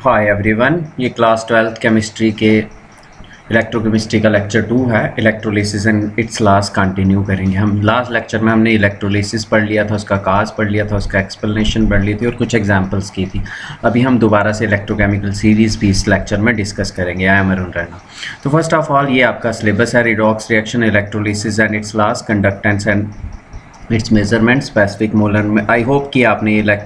Hi everyone, ये class 12th chemistry के electrochemistry का लेक्चर 2 है। Electrolysis and its loss continue करेंगे हम। लास्ट लेक्चर में हमने इलेक्ट्रोलिसिस पढ़ लिया था, उसका काज पढ़ लिया था, उसका एक्सप्लेनेशन पढ़ ली थी और कुछ एग्जांपल्स की थी। अभी हम दोबारा से इलेक्ट्रोकेमिकल सीरीज़ भी इस लेक्चर में डिस्कस करेंगे। I am Arun Raina. तो फर्स्ट ऑफ ऑल ये आपका सिलेबस है। Redox reaction, electrolysis and its laws, conductance and its measurement, specific molar में। आई होप कि आपने ये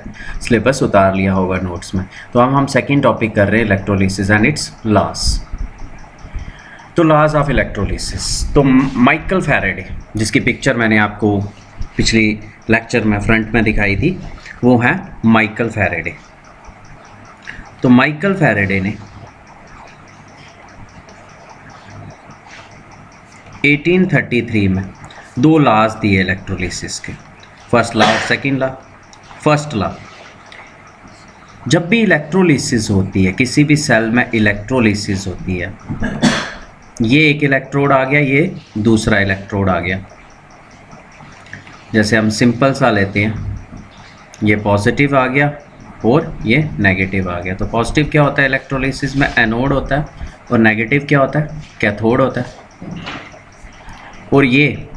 सिलेबस उतार लिया होगा नोट्स में। तो हम सेकंड टॉपिक कर रहे हैं इलेक्ट्रोलिसिस एंड इट्स लॉस। तो लॉज ऑफ इलेक्ट्रोलिसिस, तो माइकल फैराडे, जिसकी पिक्चर मैंने आपको पिछली लेक्चर में फ्रंट में दिखाई थी, वो है माइकल फैराडे। तो माइकल फैराडे ने 1833 में दो लॉज दिए इलेक्ट्रोलिसिस के, फर्स्ट लॉ और सेकंड लॉ। फर्स्ट लॉ, जब भी इलेक्ट्रोलिसिस होती है, किसी भी सेल में इलेक्ट्रोलिसिस होती है, ये एक इलेक्ट्रोड आ गया, ये दूसरा इलेक्ट्रोड आ गया। जैसे हम सिंपल सा लेते हैं, ये पॉजिटिव आ गया और ये नेगेटिव आ गया। तो पॉजिटिव क्या होता है इलेक्ट्रोलिसिस में? एनोड होता है, और नेगेटिव क्या होता है? कैथोड होता है। और ये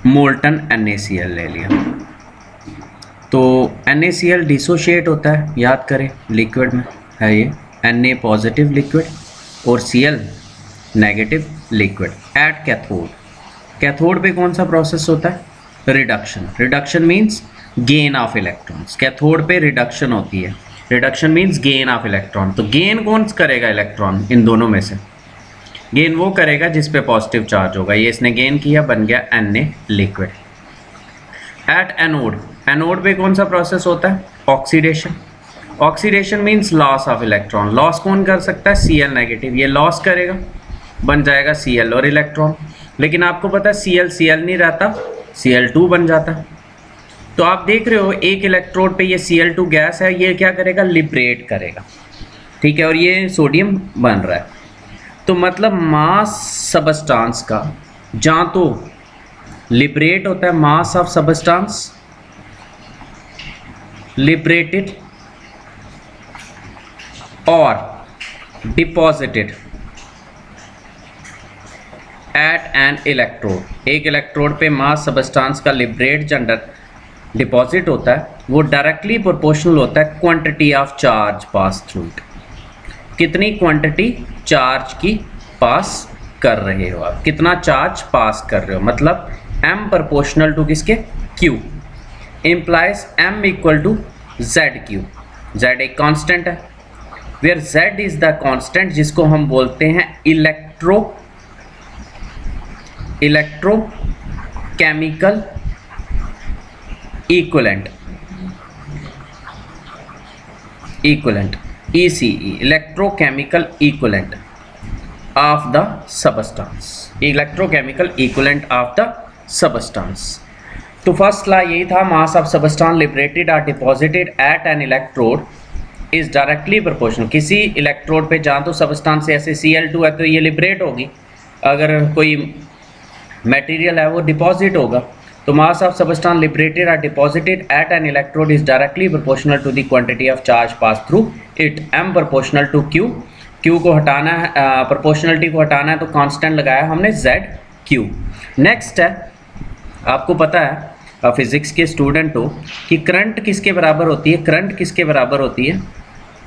मोल्टन NaCl ले लिया, तो NaCl डिसोशिएट होता है, याद करें लिक्विड में है ये Na पॉजिटिव लिक्विड और Cl negative liquid at cathode. Cathode पे कौन सा प्रोसेस होता है? Reduction. Reduction means gain of electrons. Cathode पे रिडक्शन होती है, reduction means gain of electron. तो गेन कौन करेगा इलेक्ट्रॉन? इन दोनों में से गेन वो करेगा जिस पे पॉजिटिव चार्ज होगा। ये इसने गेन किया, बन गया Na liquid. At anode, anode पे कौन सा प्रोसेस होता है? Oxidation. Oxidation means loss of electron. Loss कौन कर सकता है? Cl negative. ये लॉस करेगा, बन जाएगा Cl और इलेक्ट्रॉन। लेकिन आपको पता है Cl नहीं रहता, Cl2 बन जाता। तो आप देख रहे हो एक इलेक्ट्रोड पे ये Cl2 गैस है, ये क्या करेगा? लिबरेट करेगा, ठीक है, और ये सोडियम बन रहा है। तो मतलब मास सबस्टांस का जहाँ तो लिबरेट होता है, मास ऑफ सबस्टांस लिबरेटेड और डिपॉजिटेड एट एन इलेक्ट्रोड। एक इलेक्ट्रोड पे मास सबस्टांस का लिबरेट जेंडर डिपॉजिट होता है, वो डायरेक्टली प्रोपोर्शनल होता है quantity of charge pass through it. कितनी क्वांटिटी चार्ज की पास कर रहे हो आप, कितना चार्ज पास कर रहे हो, मतलब m प्रोपोर्शनल टू किसके? Q। Implies m equal to ZQ। Z एक कांस्टेंट है, where Z is the constant जिसको हम बोलते हैं electrochemical equivalent, ECE, electrochemical equivalent of the substance. Electrochemical equivalent of the substance. तो फर्स्ट लॉ यही था, मास ऑफ सबस्टांस लिबरेटेड और deposited at an electrode is directly proportional. किसी electrode पे जहाँ तो सबस्टांस ऐसे Cl2 है तो ये लिबरेट होगी, अगर कोई मटेरियल है वो डिपॉजिट होगा। तो मास ऑफ सबस्टांस लिबरेटेड और deposited at an electrode is directly proportional to the quantity of charge pass through it. m proportional to Q। Q को हटाना है, प्रोपोर्शनलिटी को हटाना है, तो कांस्टेंट लगाया हमने ZQ। नेक्स्ट है, आपको पता है फिजिक्स के स्टूडेंट हो कि करंट किसके बराबर होती है? करंट किसके बराबर होती है?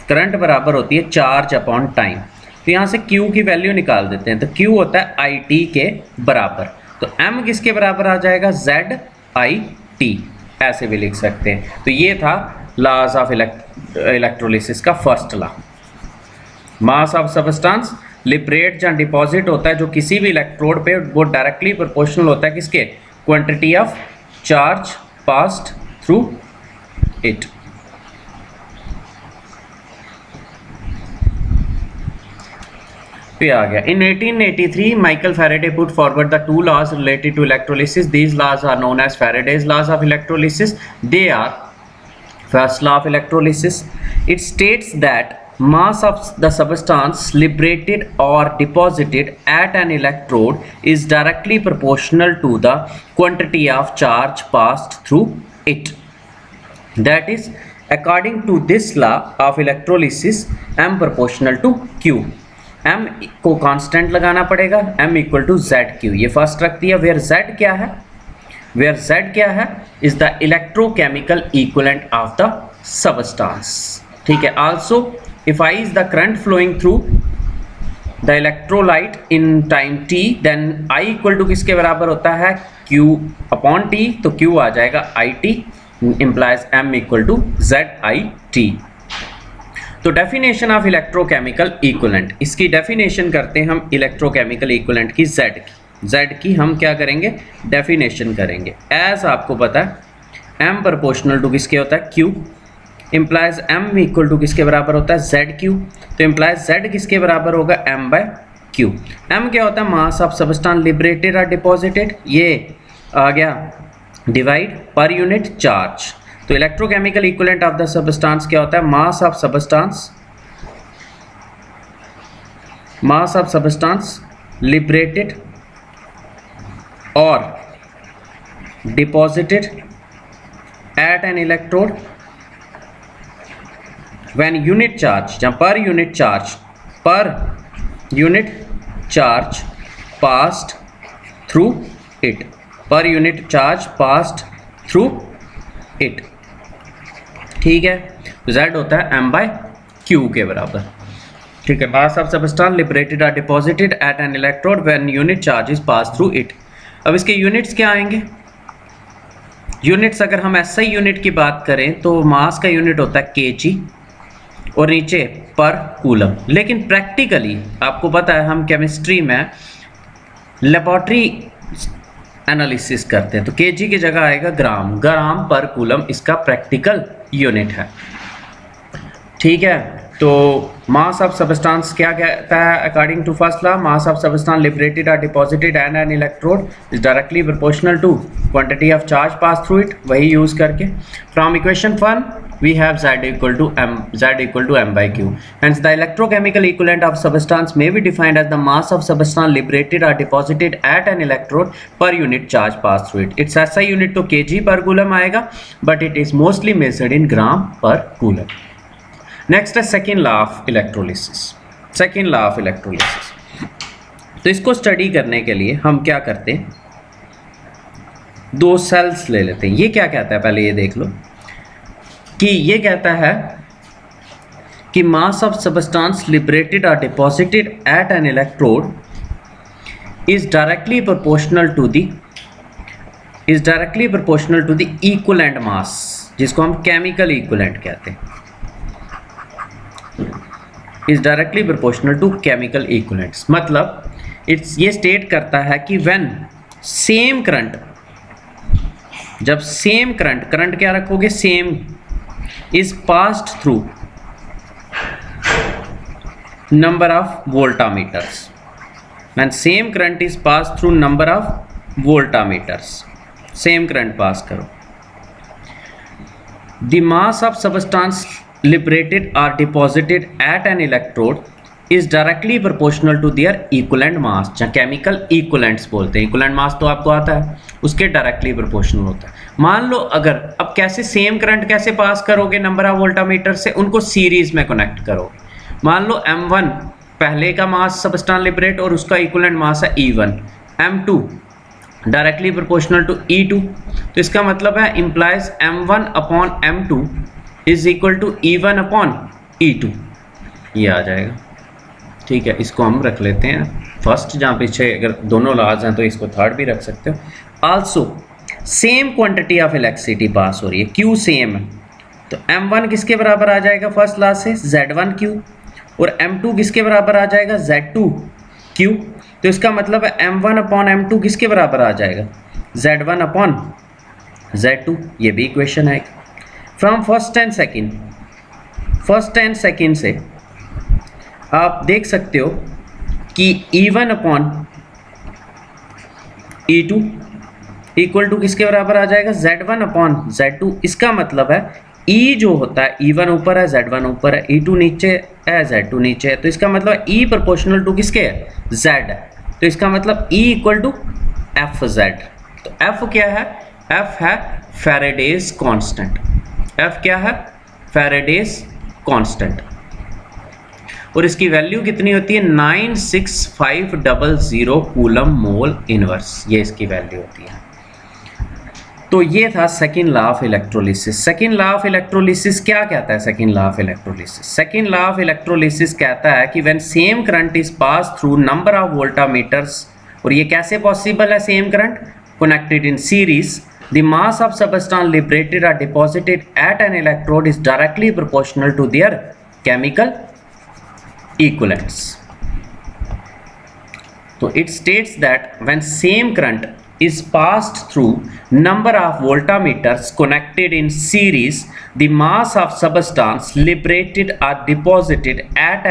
करंट बराबर होती है चार्ज अपॉन टाइम। तो यहाँ से Q की वैल्यू निकाल देते हैं, तो Q होता है IT के बराबर। तो m किसके बराबर आ जाएगा? ZIT, ऐसे भी लिख सकते हैं। तो ये था लॉज ऑफ इलेक्ट्रोलिसिस का first law. Mass of substance liberate या डिपॉजिट होता है जो किसी भी इलेक्ट्रोड पे, वो डायरेक्टली प्रोपोर्शनल होता है किसके? Quantity of charge passed through it. पे आ गया। In 1883, Michael Faraday put forward the two laws related to electrolysis. These laws are known as Faraday's laws of electrolysis. They are: first law of electrolysis, it states that mass of the substance liberated or deposited at an electrode is directly proportional to the quantity of charge passed through it. That is, according to this law of electrolysis m proportional to q, m को constant लगाना पड़ेगा, m equal to ZQ, ये first रख दिया। Where Z क्या है, where Z क्या है, is the electrochemical equivalent of the substance, ठीक है। Also if I is the current flowing through the electrolyte in time t, then I equal to किसके बराबर होता है, Q अपॉन T, तो Q आ जाएगा IT, implies m equal to ZIT। तो डेफिनेशन ऑफ इलेक्ट्रोकेमिकल इक्विवेलेंट, इसकी definition करते हैं हम इलेक्ट्रोकेमिकल इक्विवेलेंट की Z की हम क्या करेंगे, डेफिनेशन करेंगे। एज आपको पता है m प्रोपोर्शनल टू किसके होता है, Q, implies m equal to किसके बराबर होता है, ZQ, तो इम्प्लाइज Z किसके बराबर होगा, m बाय Q। m क्या होता है, मास ऑफ सबस्टेंस लिबरेटेड और डिपॉजिटेड, ये आ गया डिवाइड पर यूनिट चार्ज। तो electrochemical equivalent of the substance क्या होता है, मास ऑफ सबस्टेंस लिबरेटेड और deposited at an electrode when unit charge, जहाँ पर unit charge passed through it, per unit charge passed through it, ठीक है। Z होता है m बाय Q के बराबर, ठीक है। मास ऑफ सबस्टेंस लिबरेटेड और deposited at an electrode when unit charge is pass through it. अब इसके यूनिट्स क्या आएंगे, यूनिट्स अगर हम SI यूनिट की बात करें तो मास का यूनिट होता है kg और नीचे पर कूलम, लेकिन प्रैक्टिकली आपको पता है हम केमिस्ट्री में लेबोरेटरी एनालिसिस करते हैं तो kg की जगह आएगा ग्राम पर कूलम, इसका प्रैक्टिकल यूनिट है, ठीक है। तो मास ऑफ सबस्टेंस क्या कहता है, according to first law, mass of substance liberated और deposited and an electrode is directly proportional to quantity of charge pass through it, वही यूज करके। From equation 1 we have Z equal to m by Q. Hence the electrochemical equivalent of substance may be defined as the mass of substance liberated or deposited at an electrode per unit charge passed through it. Its SI unit तो kg per coulomb आएगा, but it is mostly measured in gram per coulomb. Next है second law of electrolysis. Second law of electrolysis. तो इसको study करने के लिए हम क्या करते हैं, दो सेल्स ले लेते हैं। ये क्या कहता है, पहले ये देख लो कि ये कहता है कि मास ऑफ सबस्टेंस लिबरेटेड और deposited at an electrode is directly proportional to the equivalent mass, जिसको हम केमिकल इक्विवेलेंट कहते हैं, is directly proportional to chemical equivalents. मतलब ये स्टेट करता है कि व्हेन सेम करंट, जब सेम करंट क्या रखोगे, same is passed through number of voltmeters, when same current is passed through number of voltmeters, same current pass करो, the mass of substance liberated or deposited at an electrode is directly proportional to their equivalent mass, जहाँ chemical equivalents बोलते हैं, equivalent mass तो आपको आता है, उसके directly proportional होता है। मान लो अगर अब कैसे सेम करंट कैसे पास करोगे, नंबर ऑफ वोल्टामीटर से उनको सीरीज में कनेक्ट करोगे। मान लो m1 पहले का मास सबस्टेंस लिबरेट और उसका इक्विवेलेंट मास है E1, m2 directly proportional to E2, तो इसका मतलब है implies m1 upon m2 is equal to E1 upon E2, ये आ जाएगा, ठीक है। इसको हम रख लेते हैं फर्स्ट, जहाँ पीछे अगर दोनों लॉज हैं तो इसको थर्ड भी रख सकते हो। Also same quantity of electricity pass हो रही है, Q सेम है, तो m1 किसके बराबर आ जाएगा फर्स्ट लॉ से, Z1Q, और m2 किसके बराबर आ जाएगा, Z2Q। तो इसका मतलब है m1 अपॉन m2 किसके बराबर आ जाएगा, Z1 अपॉन Z2, ये भी इक्वेशन है। फ्रॉम फर्स्ट एंड सेकेंड से आप देख सकते हो कि E1 upon E2 equal to किसके बराबर आ जाएगा, Z1 अपॉन Z2। इसका मतलब है E जो होता है, E1 ऊपर है, Z1 ऊपर है, E2 नीचे है, Z2 नीचे है, तो इसका मतलब है E प्रोपोर्शनल टू किसके है, Z है, तो इसका मतलब E इक्वल टू FZ। तो F क्या है, F है फैराडेज कांस्टेंट, F क्या है फैराडेज कांस्टेंट, और इसकी वैल्यू कितनी होती है 96500 कूलम मोल इनवर्स, ये इसकी वैल्यू होती है। तो ये था second law of electrolysis. Second law of electrolysis क्या कहता है? Second law of electrolysis, second law of electrolysis कहता है कि when same current is pass through number of voltameters, और ये कैसे पॉसिबल है? Same current connected in series, the mass of substance liberated or deposited at an electrode is directly proportional to their chemical equivalents. So it states that when same current is passed through number of voltmeters connected in series, the mass of substance liberated or deposited at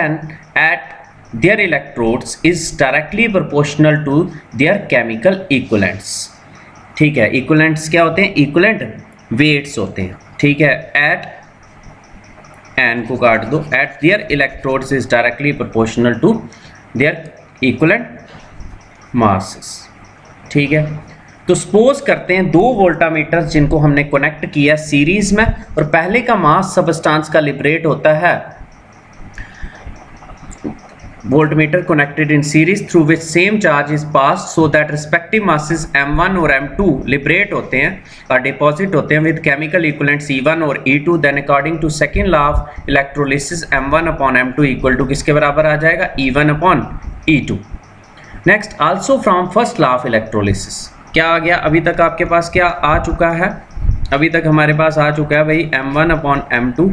their electrodes is directly proportional to their chemical equivalents. ठीक है, equivalents क्या होते हैं? Equivalent weights होते हैं। ठीक है, eight N को काट दो, at their electrodes is directly proportional to their equivalent masses. ठीक है, तो सपोज करते हैं दो वोल्टामीटर्स जिनको हमने कनेक्ट किया सीरीज में, और पहले का मास सबस्टांस का लिबरेट होता है voltmeter connected in series through which same charge is passed, so that respective masses m1 और m2 liberate होते हैं और deposit होते हैं with chemical equivalents E1 और E2। then according to second law of electrolysis m1 upon m2 equal to किसके बराबर आ जाएगा? E1 upon E2। next also from first law of electrolysis क्या आ गया? अभी तक आपके पास क्या आ चुका है? अभी तक हमारे पास आ चुका है भाई m1 upon m2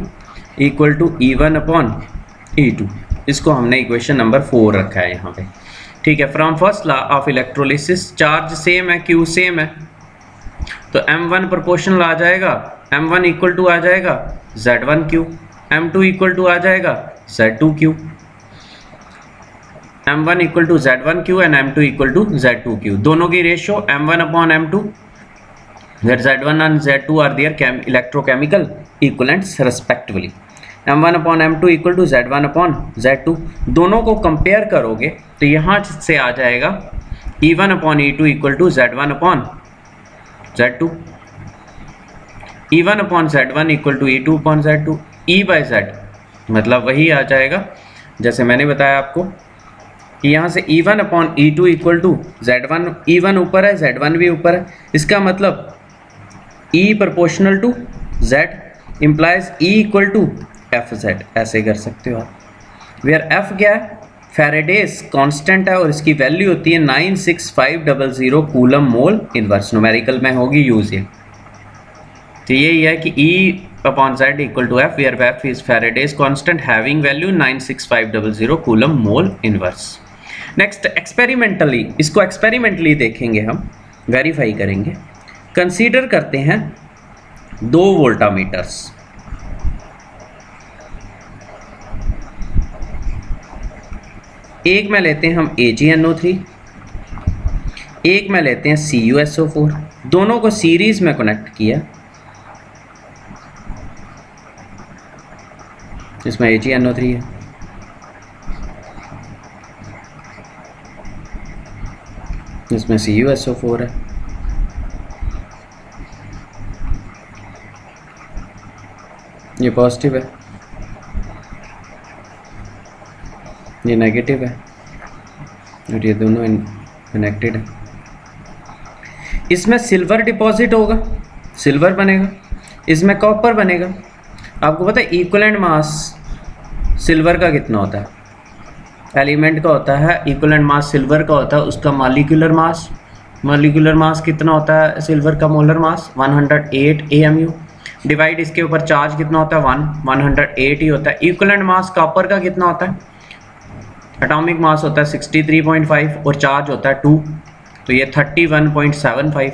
equal to E1 upon E2। इसको हमने इक्वेशन नंबर 4 रखा है यहाँ पे। ठीक है, from first law of electrolysis charge same है, क्यू सेम है, तो m1 प्रोपोर्शनल आ जाएगा, m1 इक्वल टू आ जाएगा Z1Q, m2 इक्वल टू आ जाएगा Z2Q, m1 equal to Z1Q and m2 equal to Z2Q। दोनों की ratio m1 upon m2, where Z1 and Z2 are their electrochemical equivalents respectively। m1 upon m2 equal to Z1 upon Z2। दोनों को compare करोगे तो यहाँ से आ जाएगा E1 upon E2 equal to Z1 upon Z2, E1 upon Z1 equal to E2 upon Z2। E by Z मतलब वही आ जाएगा जैसे मैंने बताया आपको कि यहाँ से E1 upon E2 equal to Z1, E1 ऊपर है Z1 भी ऊपर है, इसका मतलब E proportional to Z implies E equal to FZ, ऐसे कर सकते हो आप। वेयर F क्या है? फैराडेज कांस्टेंट है और इसकी वैल्यू होती है 96500 कूलम मोल इनवर्स, न्यूमेरिकल में होगी यूज ये। तो यही है कि E upon Z equal to F, where F is Faraday's constant having value 96500 coulomb mole inverse. Next experimentally, इसको एक्सपेरिमेंटली देखेंगे हम, वेरीफाई करेंगे। कंसीडर करते हैं दो वोल्टामीटर्स, एक में लेते हैं हम AgNO3, एक में लेते हैं CuSO4, दोनों को सीरीज में कनेक्ट किया। इसमें AgNO3 है, इसमें CuSO4 है। ये पॉजिटिव है, ये नेगेटिव है, और ये दोनों कनेक्टेड है। इसमें सिल्वर डिपॉजिट होगा, सिल्वर बनेगा, इसमें कॉपर बनेगा। आपको पता है इक्विवेलेंट मास सिल्वर का कितना होता है? एलिमेंट का होता है इक्विवेलेंट मास सिल्वर का होता है उसका मॉलिक्यूलर मास। मॉलिक्यूलर मास कितना होता है सिल्वर का? मोलर मास 108 AMU, डिवाइड इसके ऊपर चार्ज कितना होता है 108 ही होता है। इक्विवेलेंट मास कॉपर का कितना होता है? एटॉमिक मास होता है 63.5 और चार्ज होता है 2, तो ये 31.75।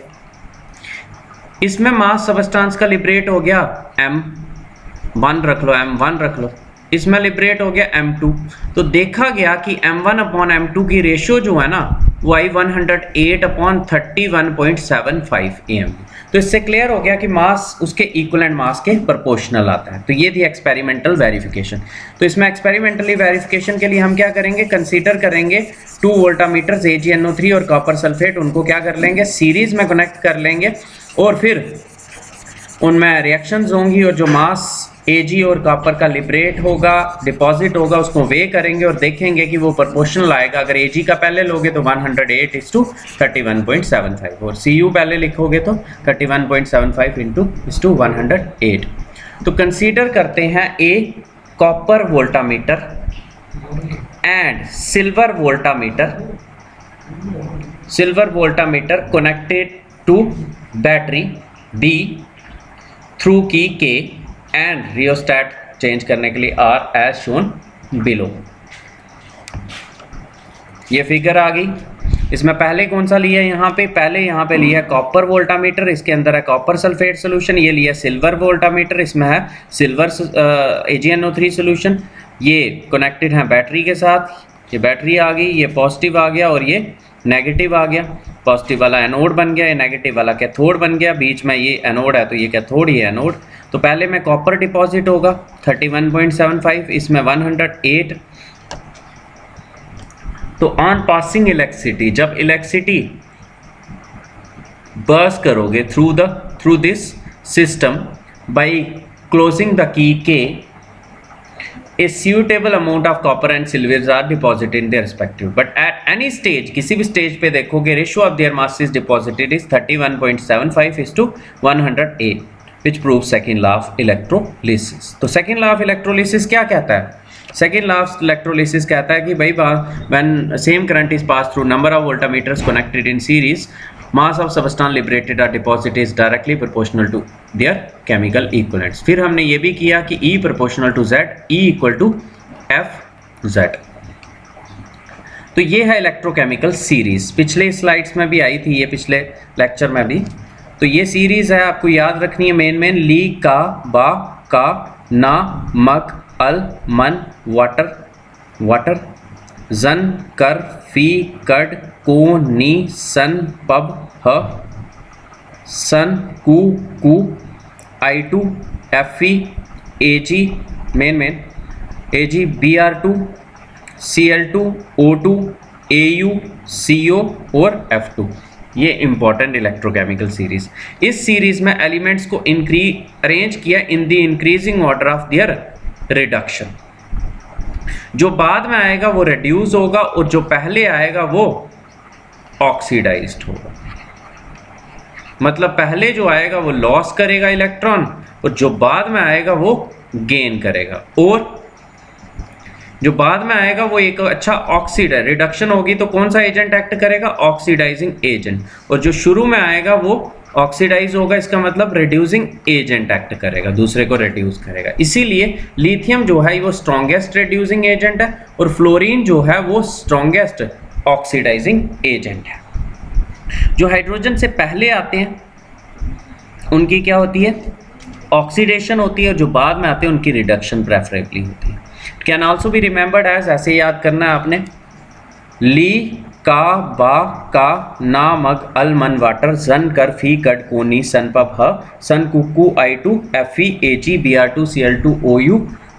इसमें मास सबस्टांस का लिबरेट हो गया M1 रख लो, M1 रख लो, इसमें लिबरेट हो गया M2। तो देखा गया कि M1 अपॉन M2 की रेशियो जो है ना वो आई 108 अपॉन 31.75 AMU। तो इससे क्लियर हो गया कि मास उसके इक्विवेलेंट मास के प्रोपोर्शनल आता है। तो ये थी एक्सपेरिमेंटल वेरिफिकेशन। तो इसमें एक्सपेरिमेंटली वेरिफिकेशन के लिए हम क्या करेंगे? कंसीडर करेंगे 2 वोल्टामीटर्स AgNO3 और कॉपर सल्फेट, उनको क्या कर लेंगे? सीरीज में कनेक्ट कर लेंगे और फिर उनमें रिएक्शंस होंगी और जो मास Ag और कॉपर का लिबरेट होगा, डिपॉजिट होगा, उसको वे करेंगे और देखेंगे कि वो प्रोपोर्शनल आएगा। अगर Ag का पहले लोगे तो 108:31.75 और Cu पहले लिखोगे तो 31.75 × 108। तो कंसीडर करते हैं a copper voltameter and silver voltameter connected to battery B through key K and rheostat change करने के लिए आर एज शोन बिलो। ये फिगर आ गई। इसमें पहले कौन सा लिया है यहाँ पे? पहले यहाँ पे लिया है कॉपर वोल्टामीटर, इसके अंदर है कॉपर सल्फेट सोल्यूशन। ये लिया सिल्वर वोल्टामीटर, इसमें है सिल्वर AgNO3 सोल्यूशन। ये कनेक्टेड है बैटरी के साथ। ये बैटरी आ गई, ये पॉजिटिव आ गया और ये नेगेटिव आ गया। पॉजिटिव वाला एनोड बन गया, ये नेगेटिव वाला कैथोड बन गया। बीच में ये एनोड है तो ये कैथोड, ये एनोड। तो पहले में कॉपर डिपॉजिट होगा 31.75, इसमें 108। तो ऑन पासिंग इलेक्ट्रिसिटी, जब इलेक्ट्रिसिटी बर्स्ट करोगे through this system by closing the key के, a suitable amount of copper and silver are deposited in their respective, but at any stage, किसी भी स्टेज पे देखोगे ratio of their masses deposited is 31.75:108, which proves second law of electrolysis। तो second law of electrolysis क्या कहता है? Second law of electrolysis कहता है कि भाई when same current is passed through number of voltmeters connected in series, mass of substance liberated or deposited is directly proportional to their chemical equivalents। फिर हमने ये भी किया कि E proportional to Z, E equal to FZ। तो ये है electrochemical series, पिछले स्लाइड्स में भी आई थी, ये पिछले लेक्चर में भी। तो ये सीरीज है, आपको याद रखनी है मेन ली का बा का ना मक अल मन वाटर जन कर फी कड को नी सन पब ह सन कु I2 Fe Ag main Ag Br2 Cl2 O2 Au Co और F2। ये इंपॉर्टेंट इलेक्ट्रोकेमिकल सीरीज। इस सीरीज में एलिमेंट्स को अरेंज किया in the increasing order of their reduction. जो बाद में आएगा वो रिड्यूस होगा और जो पहले आएगा वो ऑक्सीडाइज्ड होगा। मतलब पहले जो आएगा वो लॉस करेगा इलेक्ट्रॉन और जो बाद में आएगा वो गेन करेगा। और जो बाद में आएगा वो एक अच्छा ऑक्सीडाइज, रिडक्शन होगी तो कौन सा एजेंट एक्ट करेगा? Oxidizing agent. और जो शुरू में आएगा वो ऑक्सीडाइज होगा, इसका मतलब रिड्यूसिंग एजेंट एक्ट करेगा, दूसरे को रिड्यूस करेगा। इसीलिए लिथियम जो है वो स्ट्रॉन्गेस्ट रिड्यूसिंग एजेंट है और फ्लोरीन जो है वो स्ट्रॉन्गेस्ट ऑक्सीडाइजिंग एजेंट है। जो हाइड्रोजन से पहले आते हैं उनकी क्या होती है? ऑक्सीडेशन होती है, और जो बाद में आते हैं उनकी रिडक्शन प्रेफरेबली होती है। Can also be remembered as, ऐसे याद करना है आपने, ली का बा का ना मग अल मन वाटर जन कर फी कड कोनी सन पब ह सन Kuku I2 Fe Ag Br2 Cl2 Ou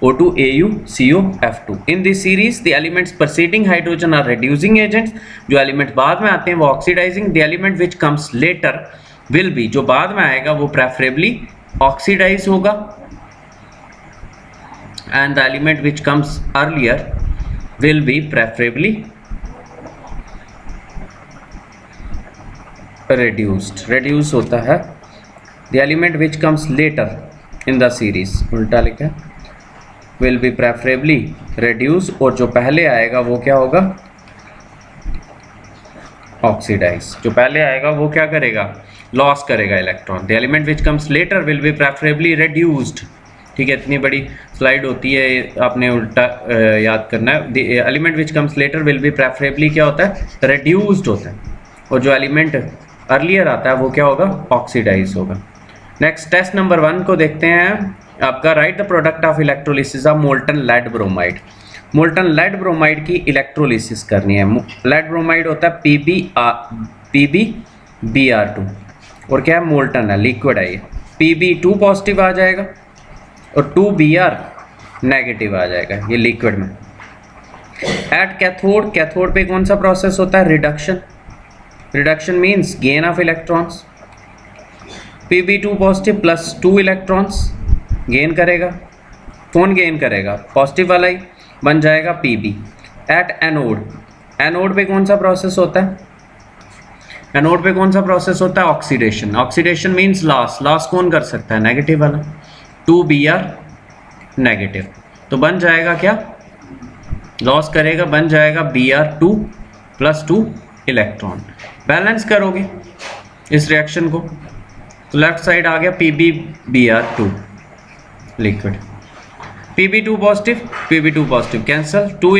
O2 Au Co F2। In this series the elements preceding hydrogen are reducing agents. जो एलिमेंट बाद में आते हैं वो oxidizing. The element which comes later will be, जो बाद में आएगा वो प्रेफरेबली ऑक्सीडाइज होगा। and the element which comes earlier will be preferably reduced होता है। the element which comes later in the series, उल्टा लिखा है, will be preferably reduced, और जो पहले आएगा वो क्या होगा? ऑक्सीडाइज। जो पहले आएगा वो क्या करेगा? लॉस करेगा electron. the element which comes later will be preferably reduced। ठीक है, इतनी बड़ी स्लाइड होती है, आपने उल्टा याद करना है। The element which comes later will B preferably क्या होता है? रिड्यूस्ड होता है। और जो एलिमेंट अर्लियर आता है वो क्या होगा? ऑक्सीडाइज होगा। नेक्स्ट टेस्ट नंबर 1 को देखते हैं आपका। Write the product of electrolysis of molten lead bromide. Molten lead bromide की इलेक्ट्रोलिसिस करनी है। लेड ब्रोमाइड होता है PbBr2 और क्या है? मोल्टन है, लिक्विड है। ये Pb2 पॉजिटिव आ जाएगा और 2Br नेगेटिव आ जाएगा ये लिक्विड में। एट कैथोड, कैथोड पे कौन सा प्रोसेस होता है? Reduction. Reduction means gain of electrons. Pb2 positive plus 2 electrons gain करेगा कौन गेन करेगा? पॉजिटिव वाला ही, बन जाएगा Pb। एट एनोड, एनोड पे कौन सा प्रोसेस होता है? एनोड पे कौन सा प्रोसेस होता है? Oxidation. Oxidation means loss, loss कौन कर सकता है? नेगेटिव वाला, 2Br नेगेटिव। तो बन जाएगा क्या? लॉस करेगा, बन जाएगा Br2 + 2 इलेक्ट्रॉन। बैलेंस करोगे इस रिएक्शन को तो लेफ्ट साइड आ गया PbBr2 liquid, Pb2 positive, Pb2 positive cancel, 2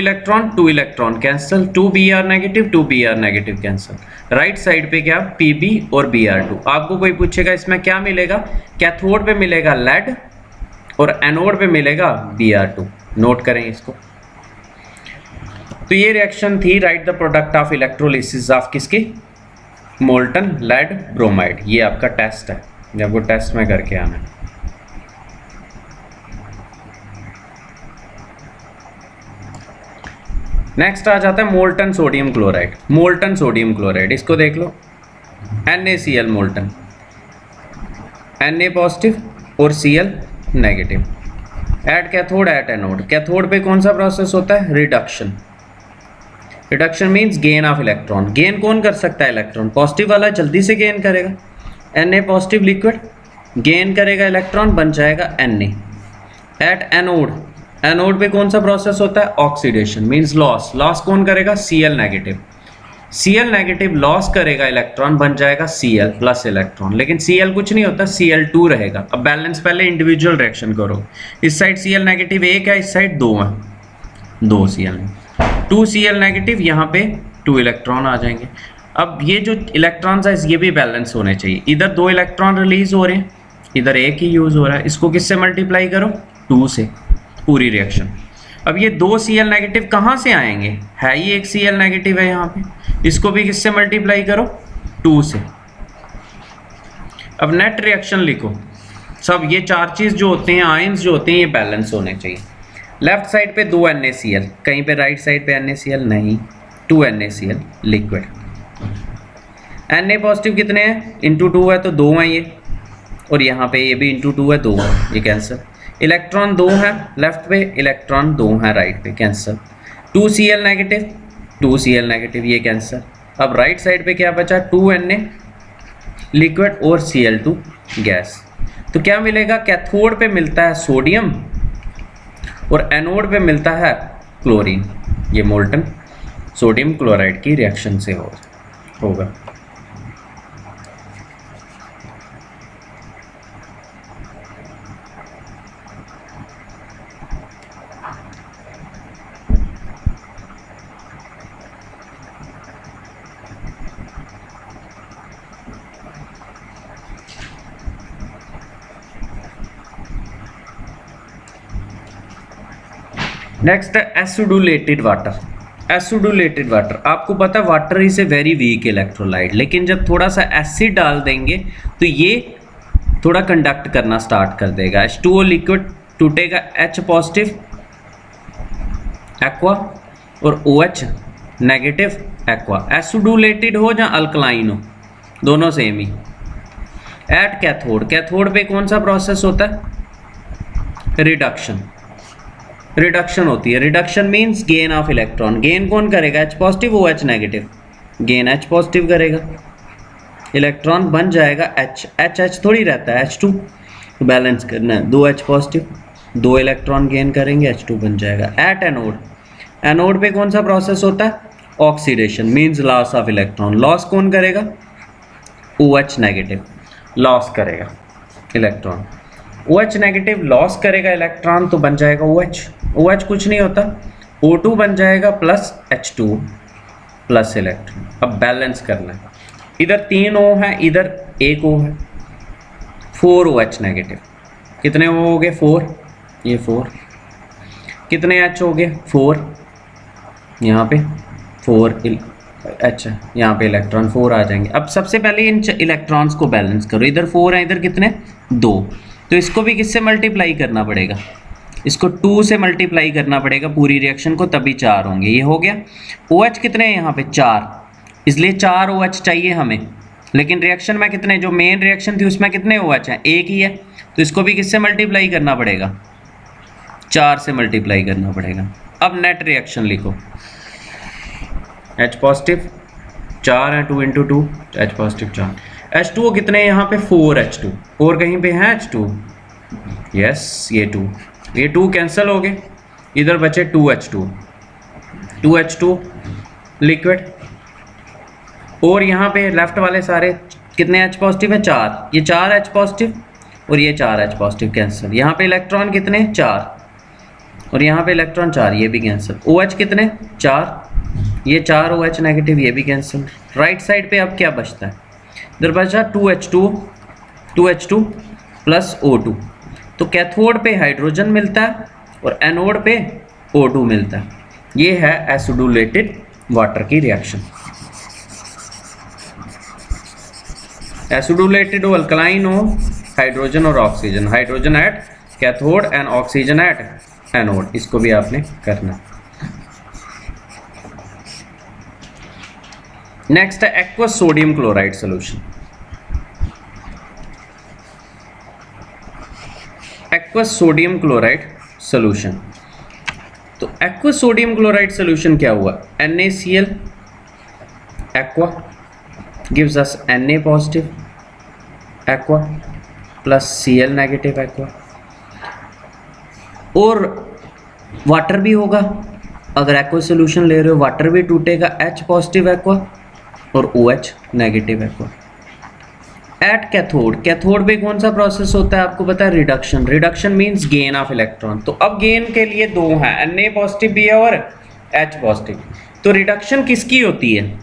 electron cancel, 2Br negative, 2Br negative cancel. Right side पे क्या? Pb और Br2। आपको कोई पूछेगा इसमें क्या मिलेगा? कैथोड पे मिलेगा लेड और एनोड पे मिलेगा Br2। नोट करें इसको। तो ये रिएक्शन थी right the product of electrolysis of किसके? Molten lead bromide. ये आपका टेस्ट है, जब वो टेस्ट में करके आना है। नेक्स्ट आ जाता है molten sodium chloride. Molten sodium chloride, इसको देख लो, NaCl मोल्टन, Na पॉजिटिव और Cl negative. At cathode at anode, cathode पे कौन सा प्रोसेस होता है? Reduction. Reduction means gain of electron. Gain कौन कर सकता है इलेक्ट्रॉन? पॉजिटिव वाला जल्दी से गेन करेगा, Na पॉजिटिव लिक्विड गेन करेगा इलेक्ट्रॉन, बन जाएगा Na। एट एनोड, एनोड पे कौन सा प्रोसेस होता है? Oxidation means loss. लॉस कौन करेगा? Cl negative. Cl negative loss करेगा इलेक्ट्रॉन, बन जाएगा Cl प्लस इलेक्ट्रॉन। लेकिन Cl कुछ नहीं होता, Cl2 रहेगा। अब बैलेंस पहले इंडिविजुअल रिएक्शन करो। इस साइड Cl नेगेटिव 1 है, इस साइड 2 है, 2 Cl, 2 Cl नेगेटिव, यहाँ पे 2 इलेक्ट्रॉन आ जाएंगे। अब ये जो इलेक्ट्रॉन्स है ये भी बैलेंस होने चाहिए। इधर 2 इलेक्ट्रॉन रिलीज हो रहे हैं, इधर 1 ही यूज हो रहा है। इसको किससे मल्टीप्लाई करो? 2 से, पूरी रिएक्शन। अब ये 2 Cl नेगेटिव कहाँ से आएंगे? है ही एक Cl नेगेटिव है यहाँ पे, इसको भी किससे मल्टीप्लाई करो? 2 से। अब नेट रिएक्शन लिखो। सब ये 4 चीज जो होते हैं, आयंस जो होते हैं, ये बैलेंस होने चाहिए। लेफ्ट साइड पे 2 NaCl, कहीं पे राइट साइड पे NaCl नहीं, 2 NaCl लिक्विड। Na पॉजिटिव कितने हैं? इंटू 2 है तो 2 है ये, और यहाँ पे ये भी इंटू 2 है, 2 है, ये कैंसिल। इलेक्ट्रॉन 2 है लेफ्ट पे, इलेक्ट्रॉन 2 है राइट पे, cancel. 2 Cl negative, 2 Cl negative, ये कैंसिल। अब राइट साइड पे क्या बचा? 2 Na लिक्विड और Cl2 गैस। तो क्या मिलेगा? कैथोड पे मिलता है सोडियम और एनोड पे मिलता है क्लोरीन। ये मोल्टन सोडियम क्लोराइड की रिएक्शन से होगा। नेक्स्ट है एसिडुलेटेड वाटर। एसिडुलेटेड वाटर, आपको पता है water is a very weak electrolyte, लेकिन जब थोड़ा सा एसिड डाल देंगे तो ये थोड़ा कंडक्ट करना स्टार्ट कर देगा। H2O लिक्विड टूटेगा, H पॉजिटिव एक्वा और OH नेगेटिव एक्वा। एसिडुलेटेड हो या अल्कलाइन हो, दोनों same he. At cathode, cathode पे कौन सा प्रोसेस होता है? रिडक्शन। रिडक्शन होती है। Reduction means gain of electron. Gain कौन करेगा? H positive OH negative, gain H positive करेगा, इलेक्ट्रॉन बन जाएगा H। H थोड़ी रहता है, H2 बैलेंस करना है, 2 H पॉजिटिव, 2 इलेक्ट्रॉन गेन करेंगे, H2 बन जाएगा। एट एनोड, एनोड पे कौन सा प्रोसेस होता है? Oxidation means loss of electron. Loss कौन करेगा? OH नेगेटिव लॉस करेगा इलेक्ट्रॉन। OH नेगेटिव लॉस करेगा इलेक्ट्रॉन तो बन जाएगा OH। OH कुछ नहीं होता, O2 बन जाएगा प्लस H2 प्लस इलेक्ट्रॉन। अब बैलेंस करना है, इधर 3 O है, इधर 1 O है, 4 OH नेगेटिव। कितने O हो गए? 4, ये 4। कितने H हो गए? 4, यहाँ पे 4 H, यहाँ पे इलेक्ट्रॉन 4 आ जाएंगे। अब सबसे पहले इन इलेक्ट्रॉन्स को बैलेंस करो। इधर 4 है, इधर कितने? 2। तो इसको भी किससे मल्टीप्लाई करना पड़ेगा? इसको 2 से मल्टीप्लाई करना पड़ेगा पूरी रिएक्शन को, तभी 4 होंगे। ये हो गया। OH कितने हैं यहाँ पे? 4, इसलिए 4 OH चाहिए हमें। लेकिन रिएक्शन में कितने, जो मेन रिएक्शन थी उसमें कितने OH हैं? 1 ही है, तो इसको भी किससे मल्टीप्लाई करना पड़ेगा? 4 से मल्टीप्लाई करना पड़ेगा। अब नेट रिएक्शन लिखो, H पॉजिटिव 4 है, 2 × 2 H पॉजिटिव 4, H2O कितने यहाँ पे 4H2, 4 कहीं पे है H2, यस ये 2, ये 2 कैंसिल हो गए, इधर बचे 2H2, 2H2 लिक्विड, और यहाँ पे लेफ्ट वाले सारे कितने H पॉजिटिव है 4, ये 4 H पॉजिटिव और ये 4 H पॉजिटिव कैंसिल, यहाँ पे इलेक्ट्रॉन कितने 4 और यहाँ पे इलेक्ट्रॉन 4, ये भी कैंसिल, OH कितने 4, ये 4 OH नेगेटिव, ये भी कैंसिल। राइट साइड पे अब क्या बचता है, इधर बचा 2H2 प्लस O2, तो कैथोड पे हाइड्रोजन मिलता है और एनोड पे O2 मिलता है। ये है एसिडुलेटेड वाटर की रिएक्शन। एसिडुलेटेड हो अल्कलाइन हो, हाइड्रोजन और oxygen, hydrogen at cathode and oxygen at anode, इसको भी आपने करना। नेक्स्ट है aqueous sodium chloride solution. Aqueous sodium chloride solution, तो एक्वस सोडियम क्लोराइड सॉल्यूशन क्या हुआ, NaCl aqua gives us Na positive aqua plus Cl negative aqua, और water भी होगा, अगर एक्वा सोल्यूशन ले रहे हो वाटर भी टूटेगा, H पॉजिटिव एक्वा और OH negative aqua. At cathode, cathode पे कौन सा प्रोसेस होता है आपको पता है, reduction, reduction means gain of electron, तो अब गेन के लिए दो हैं, Na पॉजिटिव भी है और H पॉजिटिव, तो रिडक्शन किसकी होती है,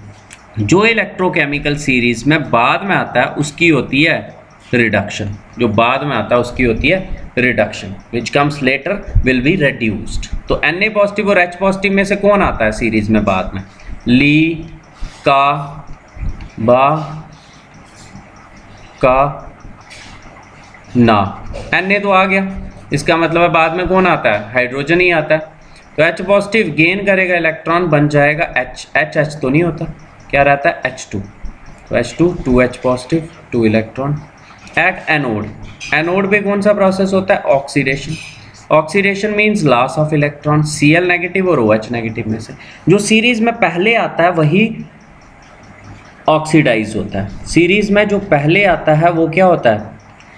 जो इलेक्ट्रोकेमिकल सीरीज में बाद में आता है उसकी होती है रिडक्शन, जो बाद में आता है उसकी होती है reduction, which comes later will B reduced. तो Na पॉजिटिव और H पॉजिटिव में से कौन आता है सीरीज में बाद में, ली का बा का ना, Na तो आ गया, इसका मतलब है बाद में कौन आता है, हाइड्रोजन ही आता है, तो H पॉजिटिव गेन करेगा इलेक्ट्रॉन, बन जाएगा H तो नहीं होता, क्या रहता है H2, तो H2 2H positive 2 electron. At anode, anode पे कौन सा प्रोसेस होता है, oxidation, oxidation means loss of electron, Cl negative और OH नेगेटिव में से जो सीरीज में पहले आता है वही ऑक्सीडाइज होता है, सीरीज में जो पहले आता है वो क्या होता है,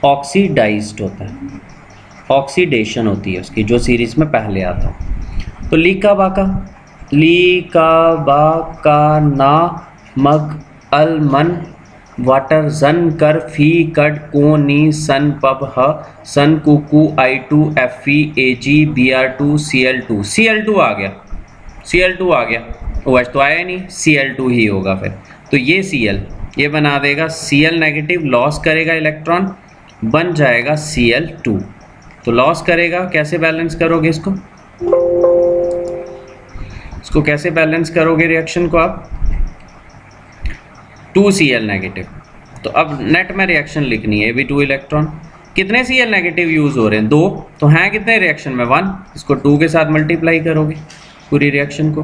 ऑक्सीडाइज्ड होता है, ऑक्सीडेशन होती है उसकी जो सीरीज में पहले आता है। तो ली का बा ना मग अल मन वाटर जन कर फी कड को नी सन पब ह सन Kuku I2 Fe Ag Br2 Cl2 आ गया, Cl2 आ गया, OH तो आया नहीं, Cl2 ही होगा फिर, तो ये Cl ये बना देगा Cl नेगेटिव, लॉस करेगा इलेक्ट्रॉन, बन जाएगा Cl2, तो लॉस करेगा, कैसे बैलेंस करोगे इसको कैसे बैलेंस करोगे रिएक्शन को आप, 2Cl नेगेटिव, तो अब नेट में रिएक्शन लिखनी है, भी 2 इलेक्ट्रॉन, कितने Cl नेगेटिव यूज हो रहे हैं, 2, तो हैं कितने रिएक्शन में 1, इसको 2 के साथ मल्टीप्लाई करोगे पूरी रिएक्शन को,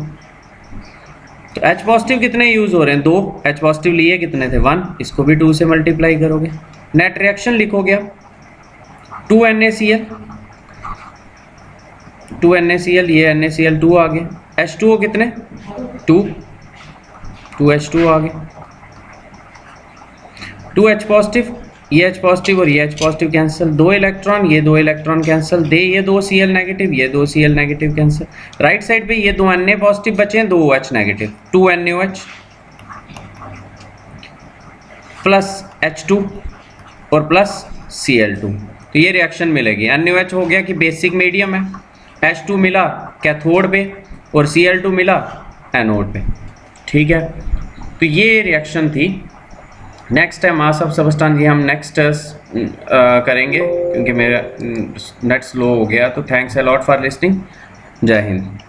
तो H पॉजिटिव कितने यूज हो रहे हैं, 2, H पॉजिटिव लिए कितने थे 1, इसको भी 2 से मल्टीप्लाई करोगे, नेट रिएक्शन लिखोगे आप 2 NaCl, ये NaCl 2 आ गया, H2O कितने 2 H2 आ गए, 2H पॉजिटिव, ये H पॉजिटिव और ये H पॉजिटिव कैंसिल, 2 इलेक्ट्रॉन, ये 2 इलेक्ट्रॉन कैंसिल, दे ये 2 Cl नेगेटिव, ये 2 Cl negative cancel, right side पे ये 2 Na पॉजिटिव बचे हैं, 2 OH negative, 2 NaOH plus H2 और प्लस Cl2, तो ये रिएक्शन मिलेगी, NaOH हो गया कि बेसिक मीडियम है, H2 मिला कैथोड पे और Cl2 मिला एनोड पे, ठीक है, तो ये रिएक्शन थी। नेक्स्ट है मास ऑफ सबस्टेंस, ये हम नेक्स्ट करेंगे क्योंकि मेरा नेट स्लो हो गया, तो thanks a lot for listening, जय हिंद।